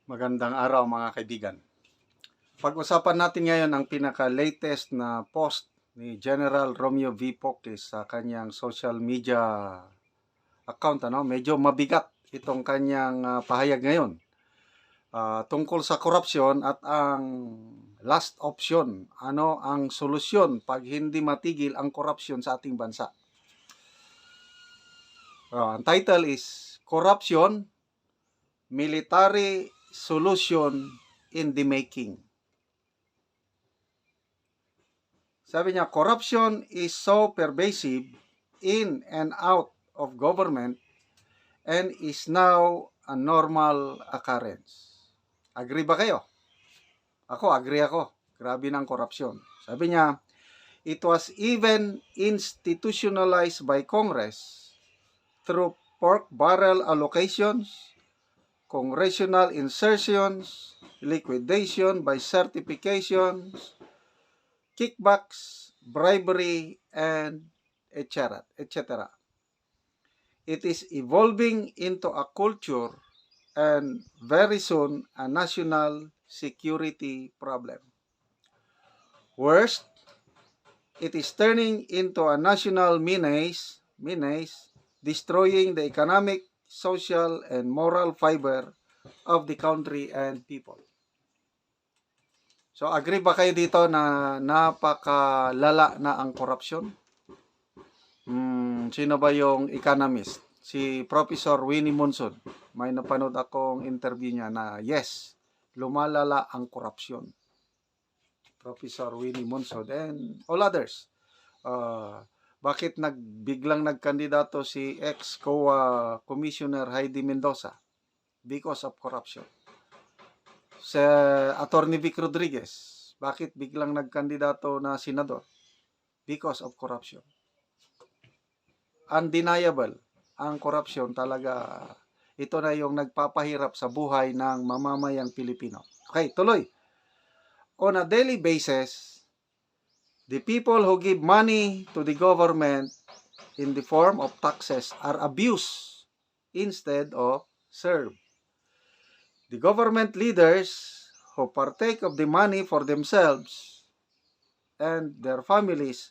Magandang araw mga kaibigan. Pag-usapan natin ngayon ang pinaka-latest na post ni General Romeo V. Pocis sa kanyang social media account. Medyo mabigat itong kanyang pahayag ngayon tungkol sa korupsyon at ang last option. Ano ang solusyon pag hindi matigil ang korupsyon sa ating bansa? Ang title is Corruption, Military Solution in the Making. Sabi niya, corruption is so pervasive in and out of government and is now a normal occurrence. Agree ba kayo? Agree ako. Grabe ng korupsyon. Sabi niya, it was even institutionalized by Congress through pork barrel allocations, congressional insertions, liquidation by certifications, kickbacks, bribery, and etc. It is evolving into a culture and very soon a national security problem. Worst, it is turning into a national menace, destroying the economic, social, and moral fiber of the country and people. So, agree ba kayo dito na napakalala na ang korupsyon? Sino ba yung economist? Si Professor Winnie Monson. May napanood akong interview niya na yes, lumalala ang korupsyon. Professor Winnie Monson and all others. Bakit biglang nagkandidato si ex-COA Commissioner Heidi Mendoza? Because of corruption. Sa Attorney Vic Rodriguez, bakit biglang nagkandidato na senador? Because of corruption. Undeniable ang corruption talaga. Ito na yung nagpapahirap sa buhay ng mamamayang Pilipino. Okay, tuloy. On a daily basis, the people who give money to the government in the form of taxes are abused instead of served. The government leaders who partake of the money for themselves and their families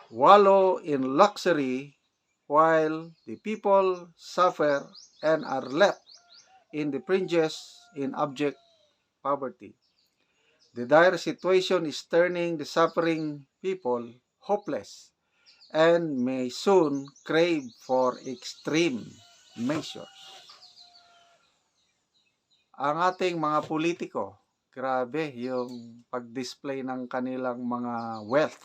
wallow in luxury while the people suffer and are left in the fringes in abject poverty. The dire situation is turning the suffering people hopeless and may soon crave for extreme measures. Ang ating mga politiko, grabe yung pag-display ng kanilang mga wealth.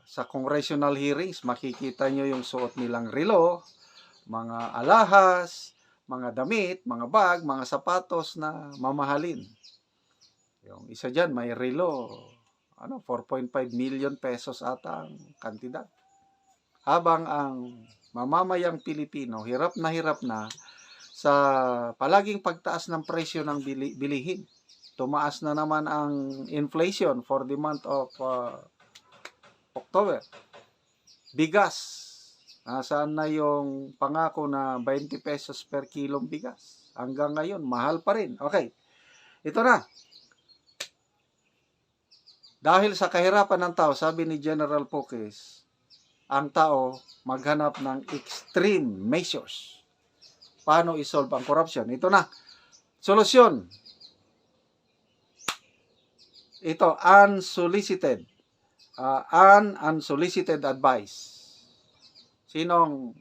Sa congressional hearings, makikita nyo yung suot nilang relo, mga alahas, mga damit, mga bag, mga sapatos na mamahalin. Yung isa dyan, may relo, 4.5 million pesos ata ang kantidad. Habang ang mamamayang Pilipino, hirap na sa palaging pagtaas ng presyo ng bilihin. Tumaas na naman ang inflation for the month of October. Bigas. Nasaan na yung pangako na 20 pesos per kilong bigas? Hanggang ngayon, mahal pa rin. Okay. Ito na. Dahil sa kahirapan ng tao, sabi ni General Pocis, ang tao maghanap ng extreme measures. Paano isolve ang corruption? Ito na. Solusyon. Ito, unsolicited advice. Sinong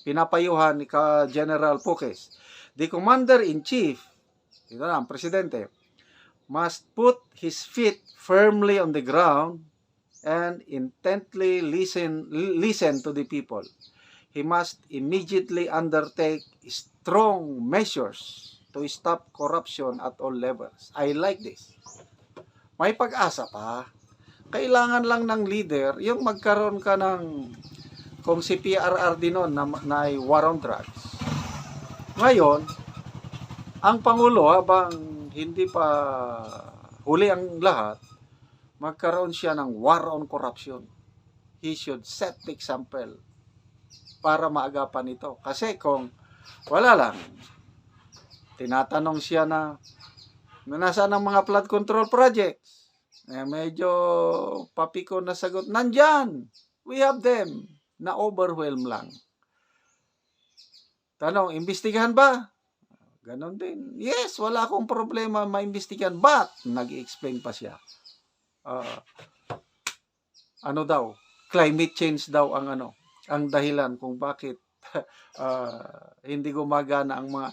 pinapayuhan ni General Pocis? The Commander-in-Chief, ito na, ang Presidente, must put his feet firmly on the ground and intently listen to the people. He must immediately undertake strong measures to stop corruption at all levels. I like this. May pag-asa pa. Kailangan lang ng leader, yung magkaroon ka ng, kung si PRRD noon na war on drugs. Ngayon, ang Pangulo, habang hindi pa huli ang lahat, magkaroon siya ng war on corruption. He should set the example para maagapan ito. Kasi kung wala lang, Tinatanong siya na nasaan ang mga flood control projects? Medyo papiko na sagot, nandyan! We have them! Na-overwhelm lang. Tanong, imbestigahan ba? Ganon din. Yes, wala akong problema maimbestigahan. But, nag-explain pa siya. Ano daw? Climate change daw ang dahilan kung bakit hindi gumagana ang mga.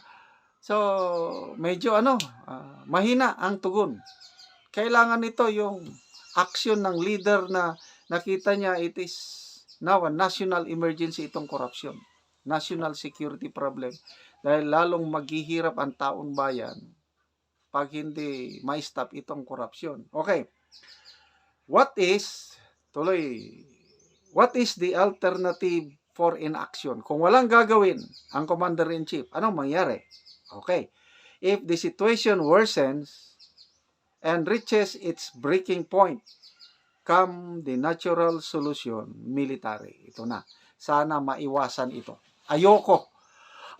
So, medyo mahina ang tugon. Kailangan nito yung action ng leader na nakita niya it is now a national emergency itong corruption. National security problem. Dahil lalong maghihirap ang taong bayan pag hindi ma-stop itong corruption. Okay. What is the alternative for inaction? Kung walang gagawin ang Commander-in-Chief, anong mangyari? Okay. If the situation worsens and reaches its breaking point, come the natural solution, military. Ito na. Sana maiwasan ito.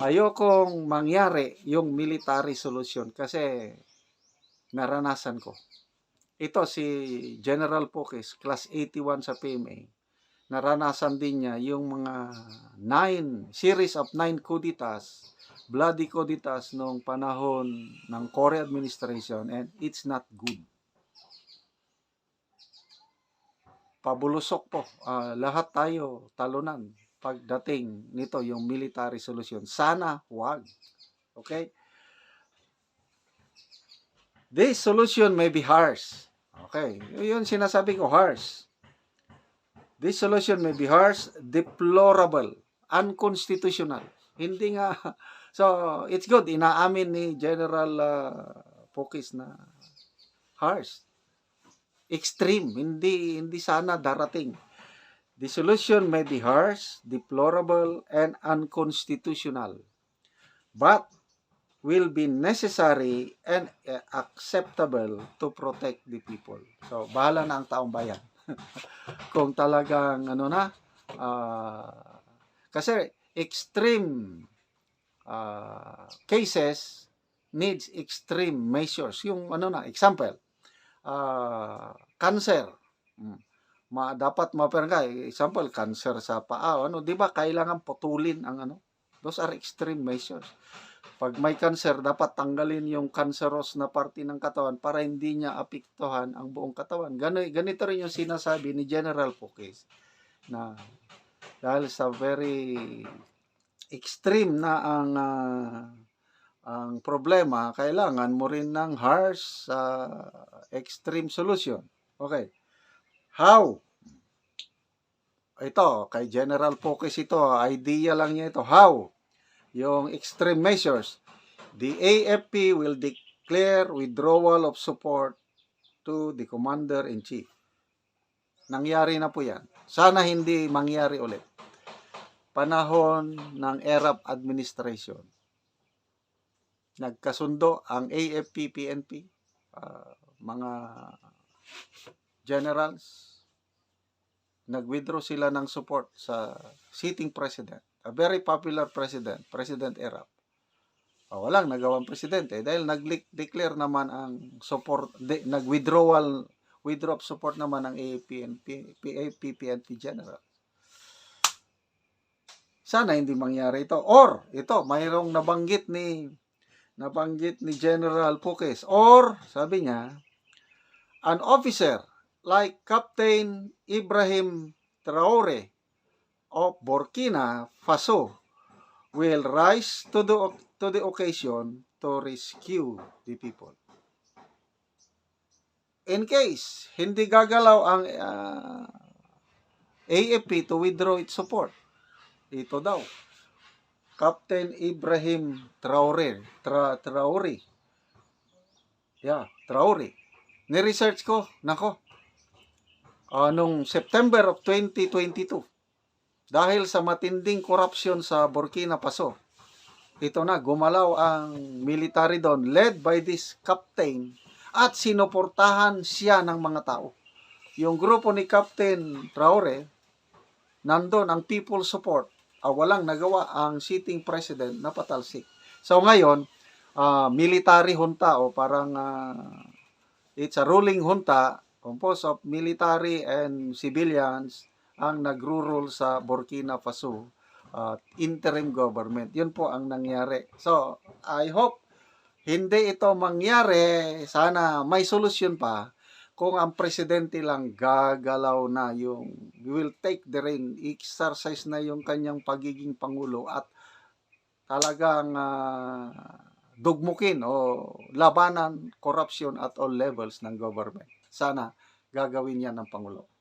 Ayokong mangyari yung military solution kasi naranasan ko. Ito si General Pokes, class 81 sa PMA. Naranasan din niya yung mga series of 9 kuditas, bloody kuditas noong panahon ng Cory administration, and it's not good. Pabulusok po. Lahat tayo talunan pagdating nito yung military solution. Sana huwag. Okay? This solution may be harsh. Okay. Yun sinasabi ko, harsh. This solution may be harsh, deplorable, unconstitutional. Hindi nga. So, it's good. Inaamin ni General Pokes na harsh. Extreme. Hindi sana darating. The solution may be harsh, deplorable, and unconstitutional, but will be necessary and acceptable to protect the people. So, bahala na ang taong bayan. Kung talagang kasi extreme cases needs extreme measures. Yung example, cancer. Dapat example, cancer sa paa, di ba kailangan putulin ang those are extreme measures. Pag may cancer, dapat tanggalin yung cancerous na parte ng katawan para hindi niya apektuhan ang buong katawan. Ganito rin yung sinasabi ni General Pokes na dahil sa very extreme na ang problema, kailangan mo rin ng harsh extreme solution. Okay. How? Ito, kay General Pokes ito, idea lang niya ito. How? Yung extreme measures. The AFP will declare withdrawal of support to the Commander-in-Chief. Nangyari na po yan. Sana hindi mangyari ulit. Panahon ng ERAP administration. Nagkasundo ang AFP, PNP, mga generals, nag-withdraw sila ng support sa sitting president, a very popular president, President ERAP. Walang nagawang presidente dahil nag-declare naman ang support, withdraw of support naman ng AFP, PNP general. Sana hindi mangyari ito. Or, ito, mayroong nabanggit ni General Pokes. Or, sabi niya, an officer like Captain Ibrahim Traore of Burkina Faso will rise to the occasion to rescue the people. In case hindi gagalaw ang AFP to withdraw its support, ito daw, Captain Ibrahim Traore. Traore. Ni-research ko, nung September of 2022, dahil sa matinding korupsyon sa Burkina Faso, ito na, gumalaw ang military doon, led by this captain, at sinuportahan siya ng mga tao. Yung grupo ni Captain Traore, nandun ang people support, walang nagawa ang sitting president na patalsik. So ngayon, military junta o parang it's a ruling junta composed of military and civilians ang nagro-rule sa Burkina Faso, interim government. Yun po ang nangyari. So, I hope hindi ito mangyari. Sana may solusyon pa kung ang presidente lang gagalaw na will take the reign, exercise na yung kanyang pagiging pangulo at talagang dugmukin o labanan corruption at all levels ng government. Sana gagawin yan ng Pangulo.